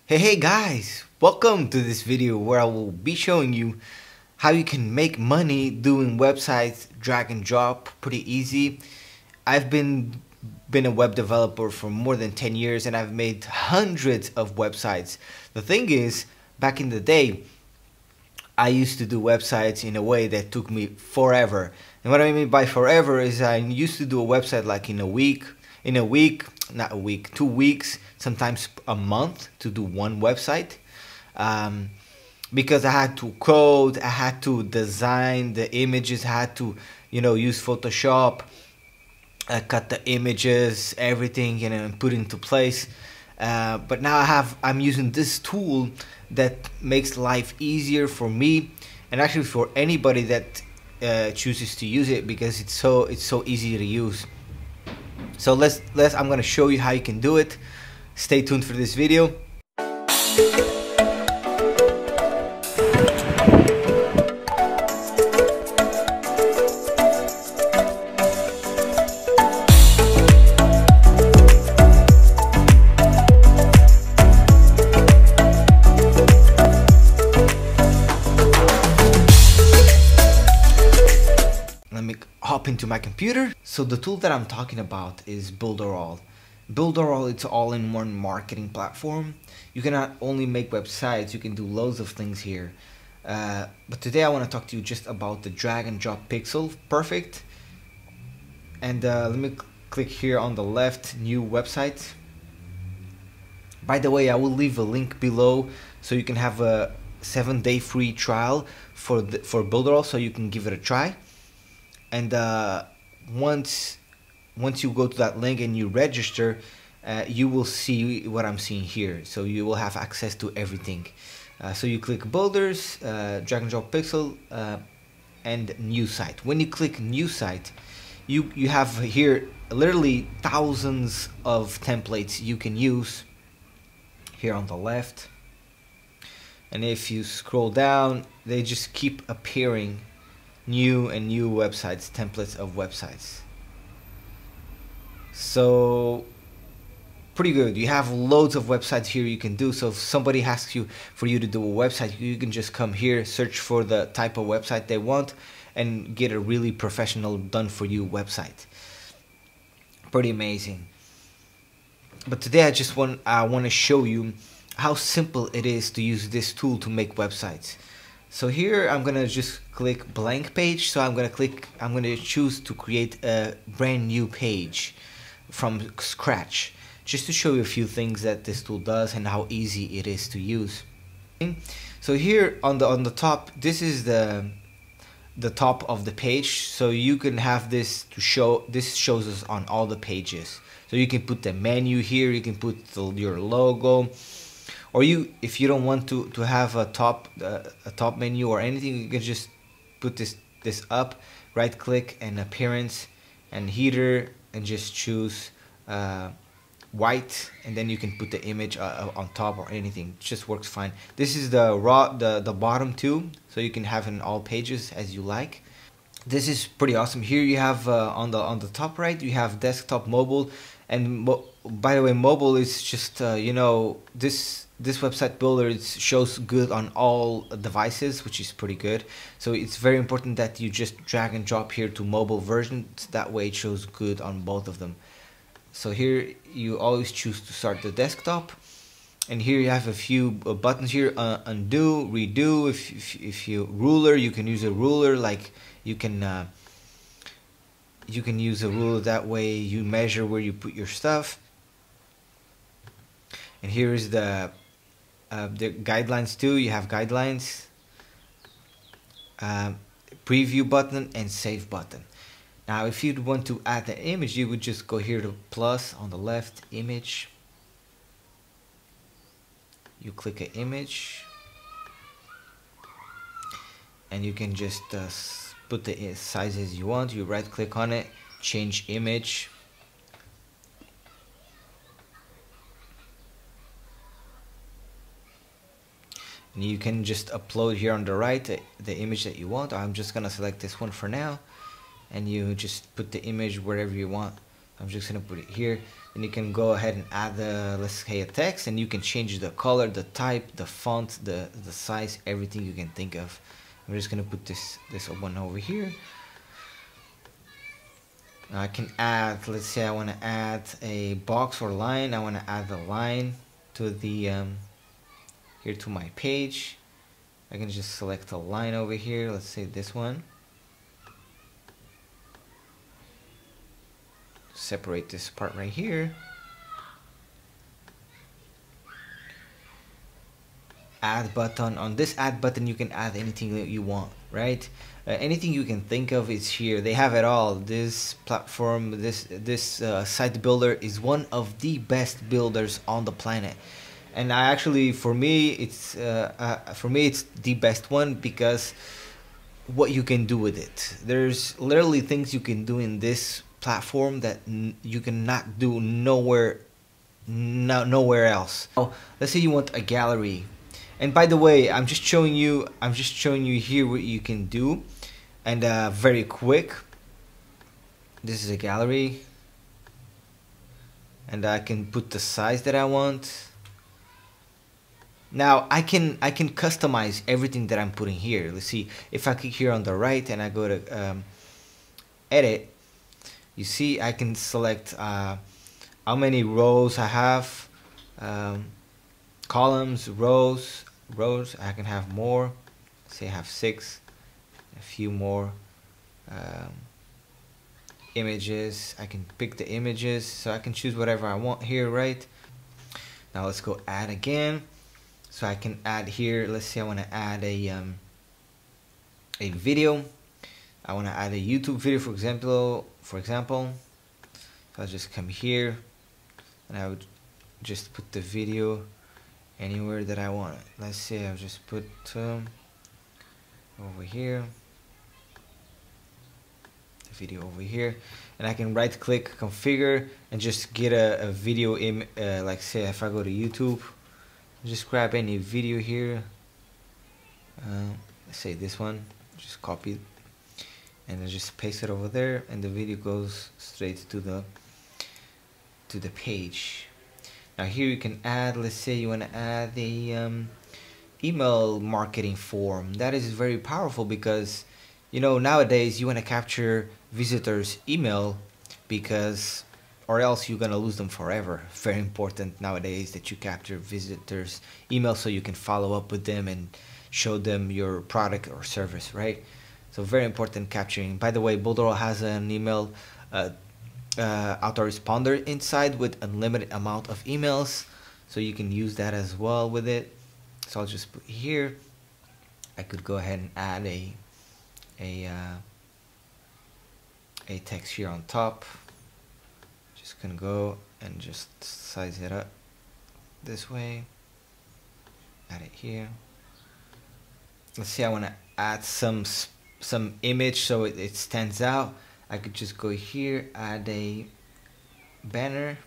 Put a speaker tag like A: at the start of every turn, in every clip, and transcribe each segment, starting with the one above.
A: Hey guys, welcome to this video where I will be showing you how you can make money doing websites drag and drop pretty easy. I've been a web developer for more than 10 years and I've made hundreds of websites. The thing is, back in the day, I used to do websites in a way that took me forever. And what I mean by forever is I used to do a website like in a week, not a week, 2 weeks, sometimes a month to do one website. Because I had to code, I had to design the images, I had to, use Photoshop, cut the images, everything, and put into place. But now I'm using this tool that makes life easier for me and actually for anybody that chooses to use it, because it's so easy to use. So I'm going to show you how you can do it. Stay tuned for this video. Let me hop into my computer. So the tool that I'm talking about is Builderall. Builderall, it's all-in-one marketing platform. You can not only make websites, you can do loads of things here. But today I want to talk to you just about the drag and drop pixel perfect. And let me click here on the left, new website. By the way, I will leave a link below so you can have a 7-day free trial for Builderall, so you can give it a try. And once you go to that link and you register, you will see what I'm seeing here. So you will have access to everything. So you click builders, drag and drop pixel, and new site. When you click new site, you have here literally thousands of templates you can use here on the left. And if you scroll down, they just keep appearing new and new websites, templates of websites. So pretty good. You have loads of websites here you can do. So if somebody asks you for you to do a website, you can just come here, search for the type of website they want, and get a really professional done for you website. Pretty amazing. But today I want to show you how simple it is to use this tool to make websites. So here I'm gonna just click blank page. So I'm gonna choose to create a brand new page from scratch, just to show you a few things that this tool does and how easy it is to use. So here on the top, this is the top of the page. So you can have this to show. This shows us on all the pages. So you can put the menu here. You can put your logo. Or if you don't want to have a top menu or anything, you can just put this up, right click and appearance and header, and just choose white, and then you can put the image on top or anything. It just works fine. This is the bottom too, so you can have it in all pages as you like. This is pretty awesome. Here you have on the top right, you have desktop, mobile, and by the way, mobile is just this website builder, it shows good on all devices, which is pretty good. So it's very important that you just drag and drop here to mobile versions. That way it shows good on both of them. So here you always choose to start the desktop, and here you have a few buttons here: undo, redo. If you ruler, you can use a ruler. Like you can use a ruler. That way you measure where you put your stuff. And here is the guidelines too. You have guidelines, preview button, and save button. Now if you'd want to add an image, you would just go here to plus on the left, image. You click an image, and you can just put the sizes you want. You right click on it, change image. And you can just upload here on the right the image that you want. I'm just gonna select this one for now, and you just put the image wherever you want. I'm just gonna put it here. and you can go ahead and add the, let's say, a text, and you can change the color, the type, the font, the size, everything you can think of. I'm just gonna put this one over here. Now I can add, let's say I want to add a box or line. I want to add the line to the here to my page. I can just select a line over here. Let's say this one. Separate this part right here. Add button. On this add button you can add anything that you want, right? Anything you can think of is here. They have it all. This platform, this site builder is one of the best builders on the planet, and I actually, for me it's the best one because what you can do with it. There's literally things you can do in this platform that you cannot do nowhere else. Oh, let's say you want a gallery. And by the way, I'm just showing you here what you can do, and very quick. This is a gallery, and I can put the size that I want. Now I can customize everything that I'm putting here. Let's see, if I click here on the right and I go to edit, you see I can select how many rows I have, columns, rows. I can have more. Say I have 6, a few more. Images, I can pick the images, so I can choose whatever I want here, right? Now let's go add again. So I can add here, let's say I want to add a video. I want to add a YouTube video, for example. So I'll just come here and I would just put the video anywhere that I want it. Let's say I'll just put over here, the video over here, and I can right click, configure, and just get a video like say if I go to YouTube, just grab any video here, let's say this one, just copy it and then just paste it over there, and the video goes straight to the page. Now here you can add, let's say you want to add a email marketing form. That is very powerful because, you know, nowadays you want to capture visitors' email because, or else you're gonna lose them forever. Very important nowadays that you capture visitors' email so you can follow up with them and show them your product or service, right? So very important capturing. By the way, Builderall has an email autoresponder inside with unlimited amount of emails, so you can use that as well with it. So I'll just put here, I could go ahead and add a text here on top. Just gonna go and just size it up this way, add it here. Let's say I want to add some image so it stands out. I could just go here, add a banner,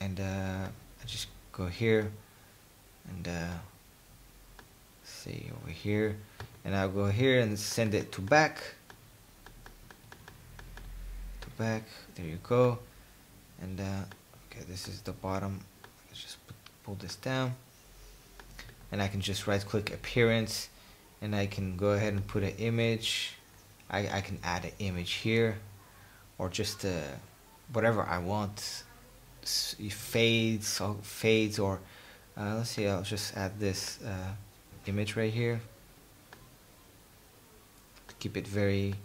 A: and I just go here and say over here, and I'll go here and send it to back. There you go. And okay, this is the bottom. Let's just pull this down. And I can just right click appearance, and I can go ahead and put an image. I can add an image here, or just whatever I want. Fades or let's see, I'll just add this image right here. Keep it very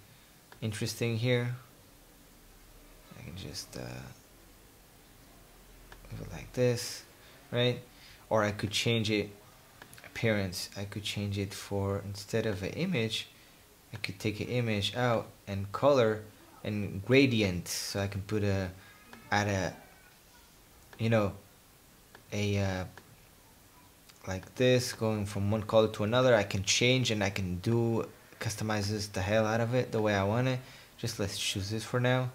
A: interesting here. I can just move it like this, right? Or I could change it. Appearance, I could change it for, instead of an image, I could take an image out and color and gradient, so I can put add a, you know, a like this, going from one color to another. I can change and I can customizes the hell out of it the way I want it. Just let's choose this for now.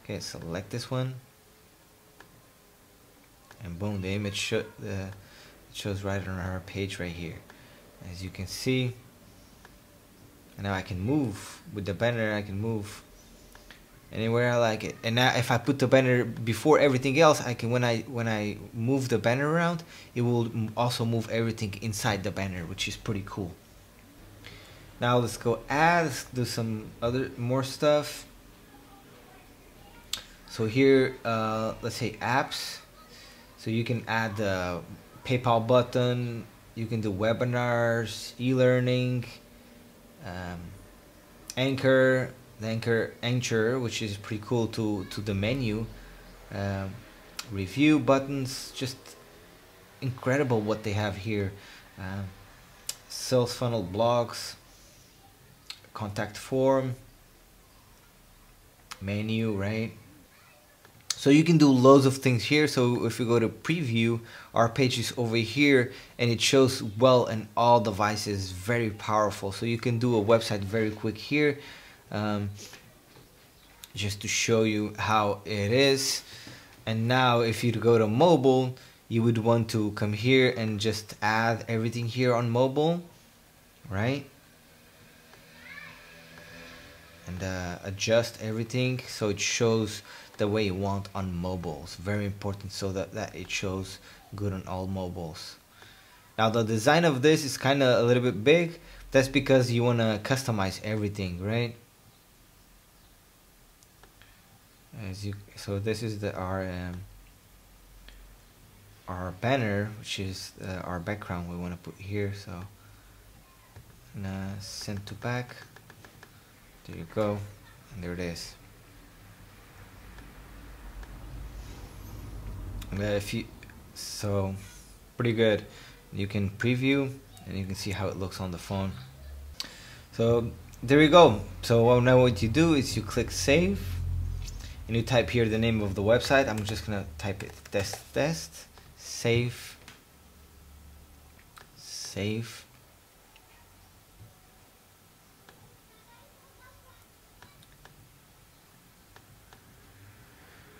A: Okay, select this one, and boom, the image shows right on our page right here. As you can see, And now I can move with the banner. I can move anywhere I like it. And now if I put the banner before everything else, I can, when I move the banner around, it will also move everything inside the banner, which is pretty cool. Now let's go let's do some more stuff. So here, let's say apps. So you can add the PayPal button. You can do webinars, e-learning, Anchor, Anchor, which is pretty cool to the menu. Review buttons, just incredible what they have here. Sales funnel, blogs, contact form, menu, right? So you can do loads of things here. So if you go to preview, our page is over here and it shows well in all devices, very powerful. So you can do a website very quick here, just to show you how it is. And now if you go to mobile, you would want to come here and just add everything here on mobile, right? And adjust everything so it shows the way you want on mobile. It's very important so that it shows good on all mobiles. Now the design of this is kind of a little bit big. That's because you want to customize everything, right? So this is our banner, which is our background we want to put here. So send to back. There you go, and there it is. So pretty good. You can preview and you can see how it looks on the phone. So there you go. So now what you do is you click save and you type here the name of the website. I'm just gonna type it test, save.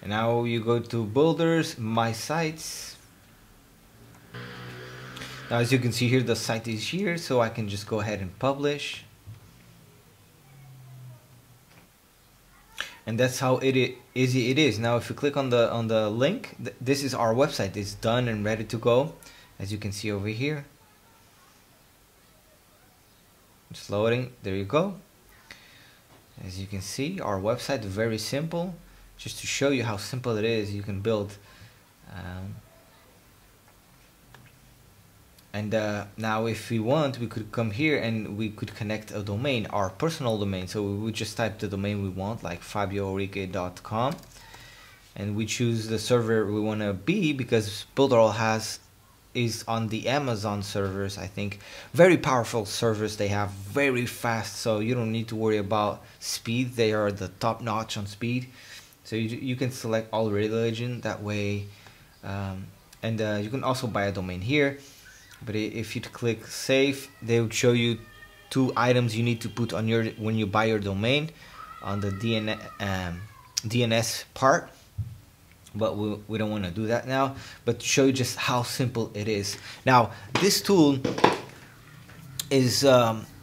A: And now you go to builders, my sites. Now as you can see here, the site is here, so I can just go ahead and publish. And that's how easy it is. Now if you click on the link, this is our website. It's done and ready to go, as you can see over here. It's loading. There you go. As you can see, our website is very simple. Just to show you how simple it is, you can build. Now if we want, we could come here and we could connect a domain, our personal domain. So we would just type the domain we want, like FabioHenrique.com, and we choose the server we want to be, because Builderall is on the Amazon servers, I think. Very powerful servers they have, very fast, so you don't need to worry about speed. They are the top notch on speed. So you can select all religion that way, and you can also buy a domain here. But if you click save, they would show you 2 items you need to put on when you buy your domain on the DNS part. But we don't want to do that now. But to show you just how simple it is. Now this tool is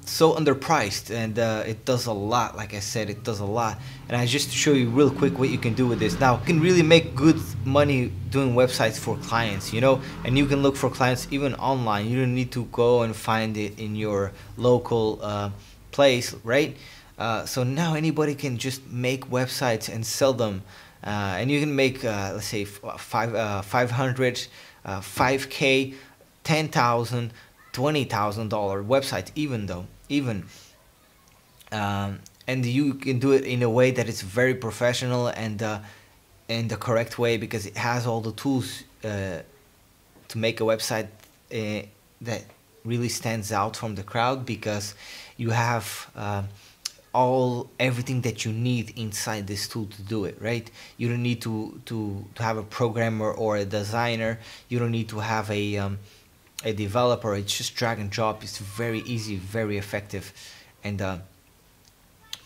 A: so underpriced, and it does a lot. Like I said, it does a lot. And I just to show you real quick what you can do with this. Now you can really make good money doing websites for clients, you know, and you can look for clients even online. You don't need to go and find it in your local place, right? So now anybody can just make websites and sell them, and you can make let's say 500, 5K, 10,000, $20,000 website, even and you can do it in a way that is very professional and in the correct way, because it has all the tools to make a website that really stands out from the crowd, because you have everything that you need inside this tool to do it, right? You don't need to have a programmer or a designer. You don't need to have a developer. It's just drag and drop. It's very easy, very effective. And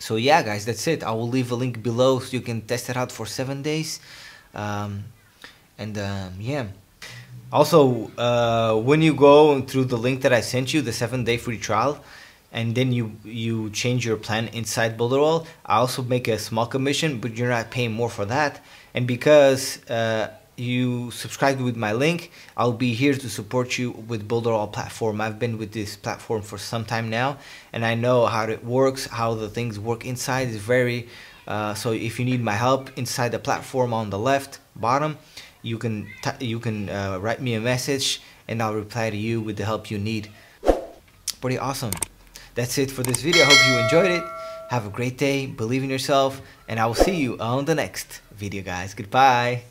A: so yeah, guys, that's it. I will leave a link below so you can test it out for 7 days. Yeah. Also, when you go through the link that I sent you, the 7-day free trial, and then you change your plan inside Builderall, I also make a small commission, but you're not paying more for that. And because you subscribed with my link, I'll be here to support you with Builderall platform. I've been with this platform for some time now, and I know how it works, how the things work inside is very so if you need my help inside the platform on the left bottom, you can write me a message and I'll reply to you with the help you need. Pretty awesome. That's it for this video. I hope you enjoyed it. Have a great day, believe in yourself, and I will see you on the next video, guys. Goodbye.